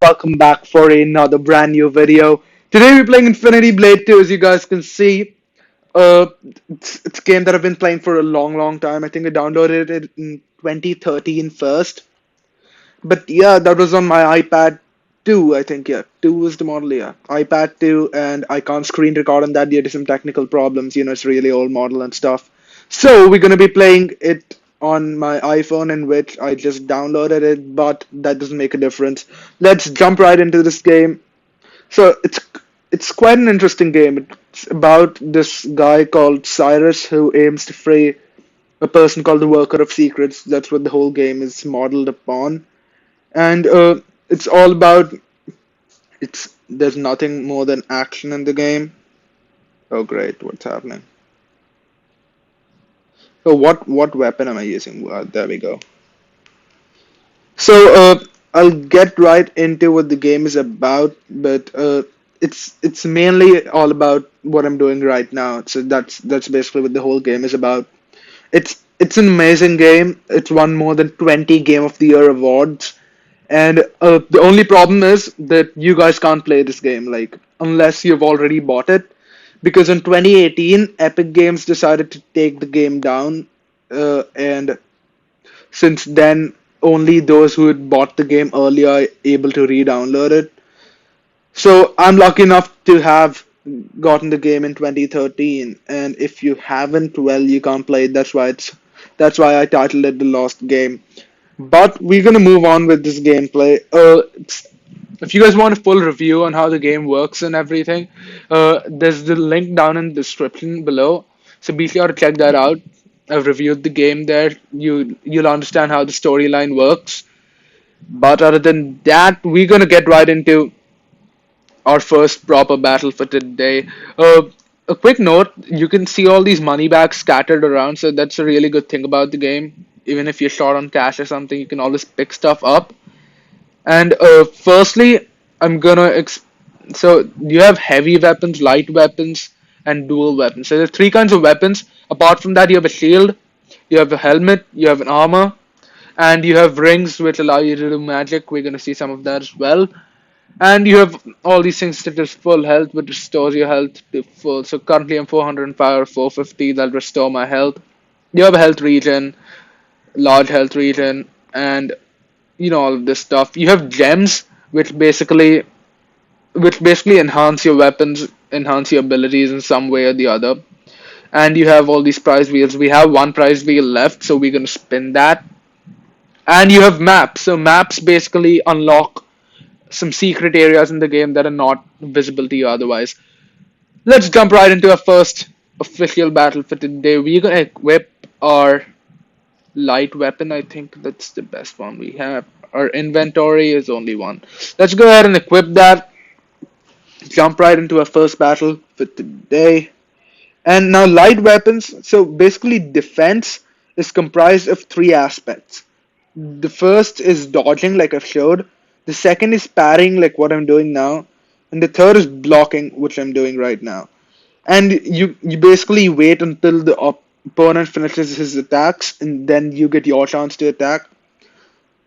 welcome back for another brand new video. Today we're playing Infinity Blade 2, as you guys can see. Uh, it's a game that I've been playing for a long time. I think I downloaded it in 2013 first. But yeah, that was on my iPad 2, I think. Yeah, 2 was the model, yeah. iPad 2, and I can't screen record on that due to some technical problems. It's really old model and stuff. So we're gonna be playing it on my iPhone, in which I just downloaded it, but that doesn't make a difference. Let's jump right into this game. So it's quite an interesting game. It's about this guy called Cyrus who aims to free a person called the Worker of Secrets. That's what the whole game is modeled upon, and it's all about it's there's nothing more than action in the game. Oh great, what's happening? So what weapon am I using? There we go. So I'll get right into what the game is about, but it's mainly all about what I'm doing right now. So that's basically what the whole game is about. It's an amazing game. It's won more than 20 Game of the Year awards. And the only problem is that you guys can't play this game, like, unless you've already bought it. Because in 2018, Epic Games decided to take the game down. And since then, only those who had bought the game earlier are able to re-download it. So I'm lucky enough to have gotten the game in 2013. And if you haven't, well, you can't play it. That's why I titled it The Lost Game. But we're gonna move on with this gameplay. If you guys want a full review on how the game works and everything, there's the link down in the description below. So be sure to check that out. I've reviewed the game there. You'll understand how the storyline works. But other than that, we're gonna get right into our first proper battle for today. A quick note, you can see all these money bags scattered around, so that's a really good thing about the game. Even if you're short on cash or something, you can always pick stuff up. And firstly, I'm gonna so you have heavy weapons, light weapons, and dual weapons. So there's three kinds of weapons. Apart from that, you have a shield, you have a helmet, you have an armor, and you have rings which allow you to do magic. We're gonna see some of that as well. And you have all these things such as full health, which restores your health to full. So currently I'm 405 or 450. That'll restore my health. You have a health regen, large health regen, and all of this stuff. You have gems, which basically enhance your weapons, enhance your abilities in some way or the other. And you have all these prize wheels. We have one prize wheel left, so we're gonna spin that. And you have maps. So maps basically unlock some secret areas in the game that are not visible to you otherwise. Let's jump right into our first official battle for today. We're gonna equip our light weapon. I think that's the best one we have. Our inventory is only one. Let's go ahead and equip that. Jump right into our first battle for today. And now light weapons. So basically defense is comprised of three aspects. The first is dodging, like I've showed. The second is parrying, like what I'm doing now. And the third is blocking, which I'm doing right now. And you basically wait until the opponent finishes his attacks, and then you get your chance to attack.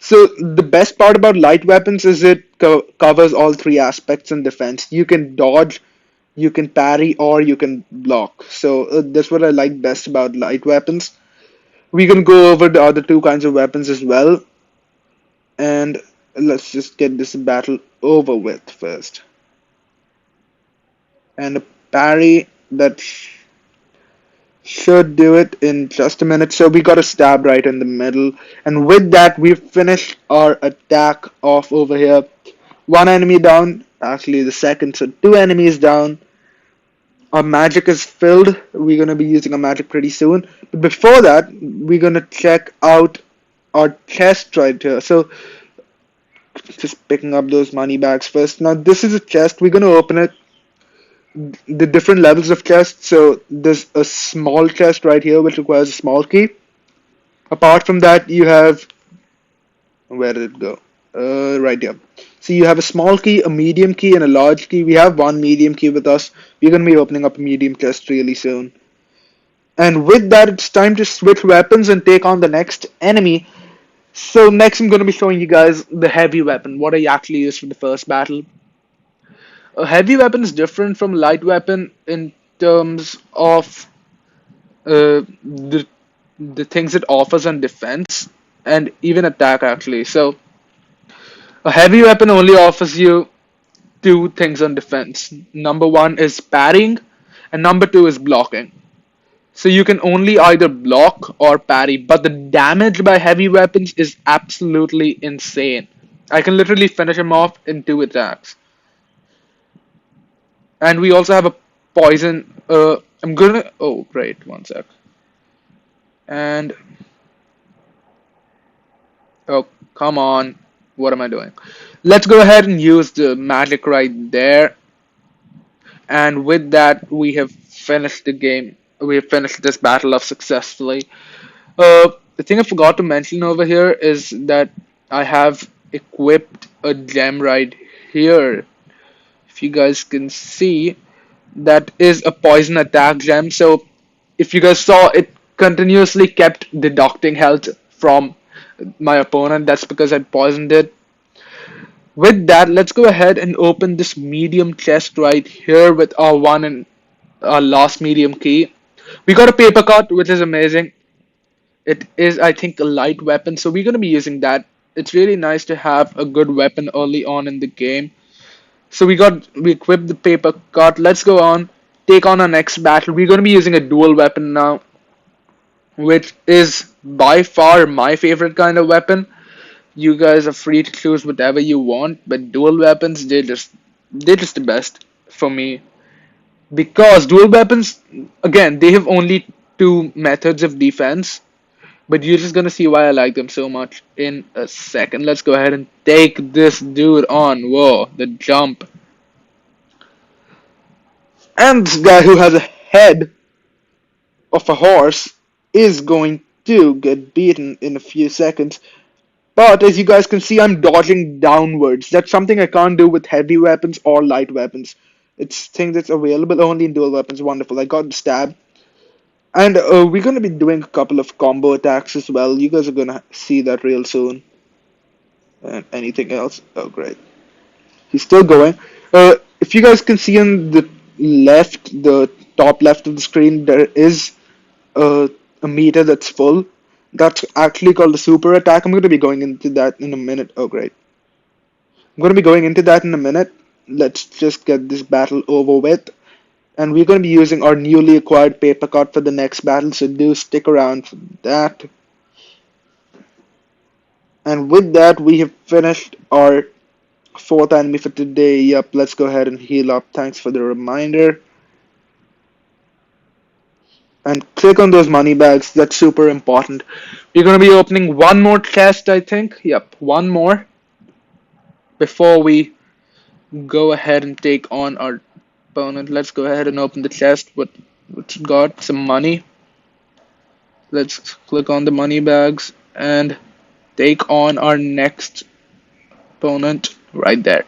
So the best part about light weapons is it covers all three aspects in defense. You can dodge, you can parry, or you can block. So that's what I like best about light weapons. We can go over the other two kinds of weapons as well. And let's just get this battle over with first. And a parry that should do it in just a minute. So we got a stab right in the middle. And with that, we've finished our attack off over here. One enemy down. Actually, the second. So two enemies down. Our magic is filled. We're going to be using our magic pretty soon. But before that, we're going to check out our chest right here. So just picking up those money bags first. Now this is a chest. We're going to open it. The different levels of chests. So there's a small chest right here which requires a small key. Apart from that, you have, where did it go? Right here. So you have a small key, a medium key, and a large key. We have one medium key with us. We're going to be opening up a medium chest really soon. And with that, it's time to switch weapons and take on the next enemy. So next I'm going to be showing you guys the heavy weapon, what I actually used for the first battle. A heavy weapon is different from light weapon in terms of the things it offers on defense and even attack actually. So a heavy weapon only offers you two things on defense. Number one is parrying, and number two is blocking. So you can only either block or parry, but the damage by heavy weapons is absolutely insane. I can literally finish him off in two attacks. And we also have a poison. I'm gonna. Oh, right, one sec. And oh, come on. What am I doing? Let's go ahead and use the magic right there. And with that, we have finished the game. We have finished this battle off successfully. The thing I forgot to mention over here is that I have equipped a gem right here. If you guys can see, that is a poison attack gem. So if you guys saw, it continuously kept deducting health from my opponent. That's because I poisoned it. With that, let's go ahead and open this medium chest right here with our one and our last medium key. We got a paper cut, which is amazing. It is, I think, a light weapon, so we're going to be using that. It's really nice to have a good weapon early on in the game. So we equipped the paper cut. Let's go on, take on our next battle. We're going to be using a dual weapon now, which is by far my favorite kind of weapon. You guys are free to choose whatever you want, but dual weapons, they're just the best for me. Because dual weapons, again, they have only two methods of defense, but you're just gonna see why I like them so much in a second. Let's go ahead and take this dude on. Whoa, the jump. And this guy who has a head of a horse is going to get beaten in a few seconds. But as you guys can see, I'm dodging downwards. That's something I can't do with heavy weapons or light weapons. It's thing that's available only in dual weapons. Wonderful. I got the stab. And we're going to be doing a couple of combo attacks as well. You guys are going to see that real soon. And anything else? Oh, great. He's still going. If you guys can see on the top left of the screen, there is a meter that's full. That's actually called a super attack. I'm going to be going into that in a minute. Oh, great. I'm going to be going into that in a minute. Let's just get this battle over with. And we're going to be using our newly acquired paper cut for the next battle, so do stick around for that. And with that, we have finished our fourth enemy for today. Yep, let's go ahead and heal up. Thanks for the reminder. And click on those money bags. That's super important. We're going to be opening one more chest, I think. Yep, one more before we go ahead and take on our opponent. Let's go ahead and open the chest. What's got? Some money. Let's click on the money bags and take on our next opponent right there.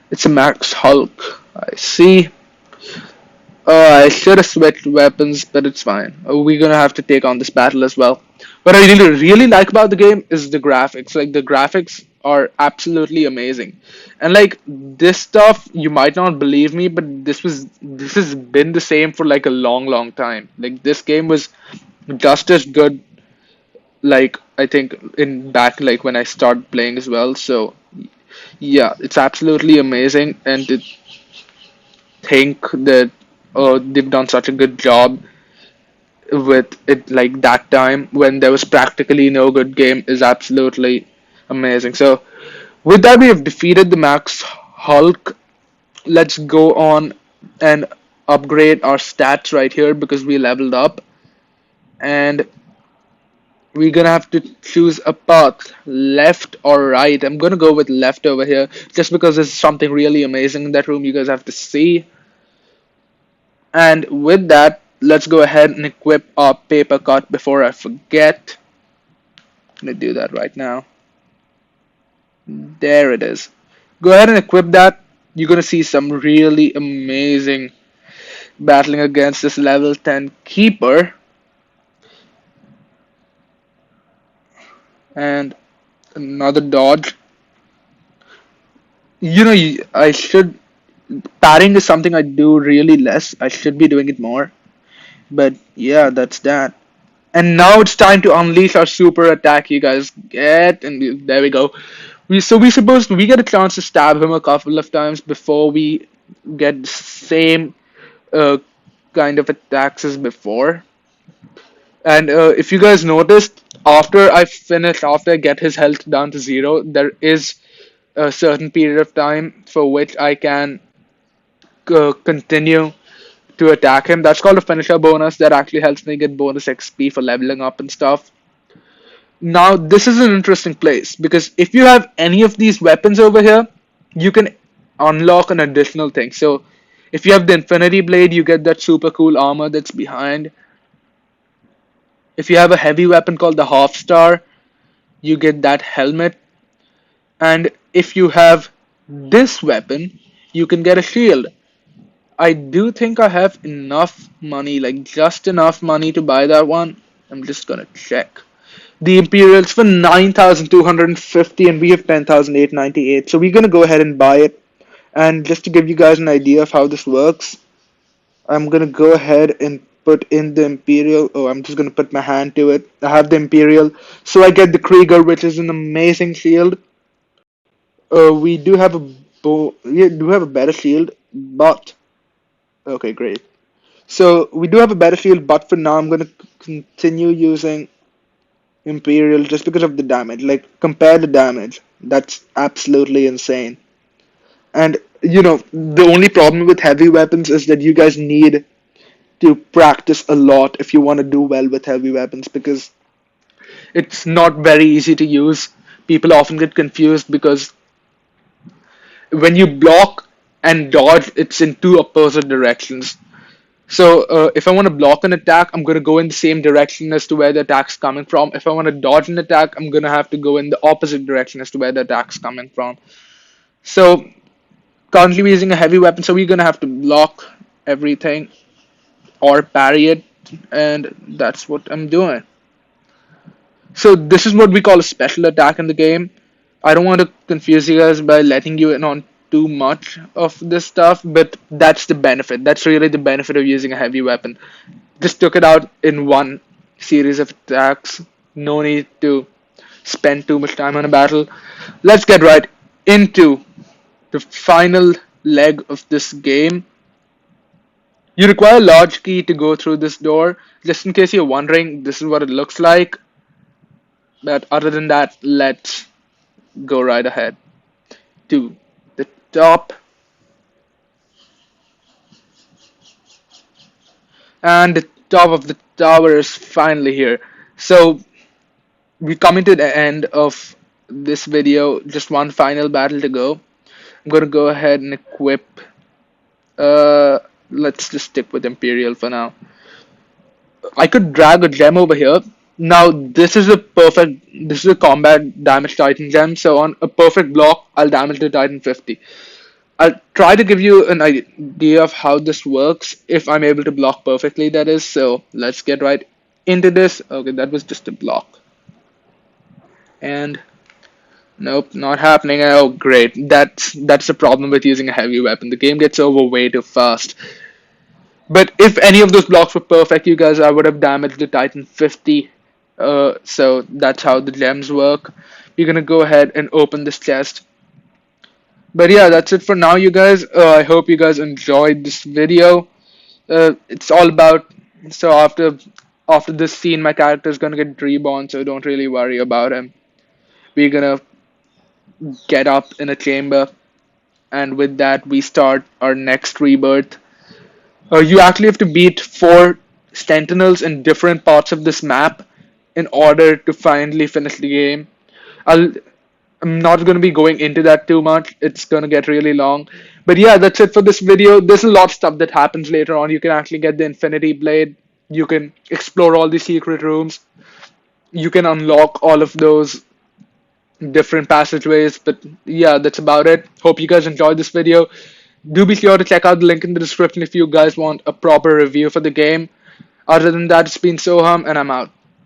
It's a Max Hulk. I see. I should have switched weapons, but it's fine. We're gonna have to take on this battle as well. What I really like about the game is the graphics. Like the graphics are absolutely amazing, and like this stuff, you might not believe me, but this has been the same for like a long time. Like this game was just as good. Like I think in back like when I started playing as well. So yeah, it's absolutely amazing, and to think that they've done such a good job with it like that time when there was practically no good game is absolutely amazing. So with that we have defeated the Max Hulk. Let's go on and upgrade our stats right here because we leveled up, and we're gonna have to choose a path, left or right. I'm gonna go with left over here just because there's something really amazing in that room you guys have to see. And with that, let's go ahead and equip our paper cut before I forget. I'm gonna do that right now. There it is. Go ahead and equip that. You're gonna see some really amazing battling against this level 10 keeper. And Another dodge. I should. Parrying is something I do really less. I should be doing it more. But yeah, that's that. And now it's time to unleash our super attack, you guys. And there we go. We get a chance to stab him a couple of times before we get the same uh, kind of attacks as before. And if you guys noticed, after I get his health down to zero, there is a certain period of time for which I can continue to attack him. That's called a finisher bonus. That actually helps me get bonus XP for leveling up and stuff. Now, this is an interesting place because if you have any of these weapons over here, you can unlock an additional thing. So, if you have the Infinity Blade, you get that super cool armor that's behind. If you have a heavy weapon called the Half Star, you get that helmet. And if you have this weapon, you can get a shield. I do think I have enough money, like just enough money to buy that one. I'm just gonna check. The Imperials for 9,250 and we have 10,898. So we're gonna go ahead and buy it. And just to give you guys an idea of how this works, I'm gonna go ahead and put in the Imperial. Oh, I'm just gonna put my hand to it. I have the Imperial. So I get the Krieger, which is an amazing shield. We do have we do have a better shield, but okay, great. So we do have a better shield, but for now I'm gonna continue using Imperial just because of the damage. Like compare the damage. That's absolutely insane. And the only problem with heavy weapons is that you guys need to practice a lot if you want to do well with heavy weapons because it's not very easy to use. People often get confused because when you block and dodge, it's in two opposite directions. So if I want to block an attack, I'm going to go in the same direction as to where the attack's coming from. If I want to dodge an attack, I'm going to have to go in the opposite direction as to where the attack's coming from. So currently we're using a heavy weapon, so we're going to have to block everything or parry it, and that's what I'm doing. So this is what we call a special attack in the game. I don't want to confuse you guys by letting you in on too much of this stuff, but that's the benefit. That's really the benefit of using a heavy weapon. Just took it out in one series of attacks. No need to spend too much time on a battle. Let's get right into the final leg of this game. You require a large key to go through this door. Just in case you're wondering, this is what it looks like. But other than that, let's go right ahead to the top. And the top of the tower is finally here. So we're coming to the end of this video. Just one final battle to go. I'm gonna go ahead and equip. Uh, let's just stick with Imperial for now. I could drag a gem over here. Now this is a combat damage Titan gem. So on a perfect block, I'll damage the Titan 50. I'll try to give you an idea of how this works if I'm able to block perfectly, that is. So let's get right into this. Okay, that was just a block. And nope, not happening. Oh, great. That's the problem with using a heavy weapon. The game gets over way too fast. But if any of those blocks were perfect, you guys, I would have damaged the Titan 50. So that's how the gems work. You're gonna go ahead and open this chest. But yeah, that's it for now, you guys. I hope you guys enjoyed this video. It's all about so after this scene, my character is gonna get reborn, so don't really worry about him. We're gonna get up in a chamber, and with that, we start our next rebirth. You actually have to beat four sentinels in different parts of this map in order to finally finish the game. I'll I'm not going to be going into that too much. It's going to get really long. But yeah, that's it for this video. There's a lot of stuff that happens later on. You can actually get the Infinity Blade. You can explore all the secret rooms. You can unlock all of those different passageways. But yeah, that's about it. Hope you guys enjoyed this video. Do be sure to check out the link in the description if you guys want a proper review for the game. Other than that, it's been Soham, and I'm out.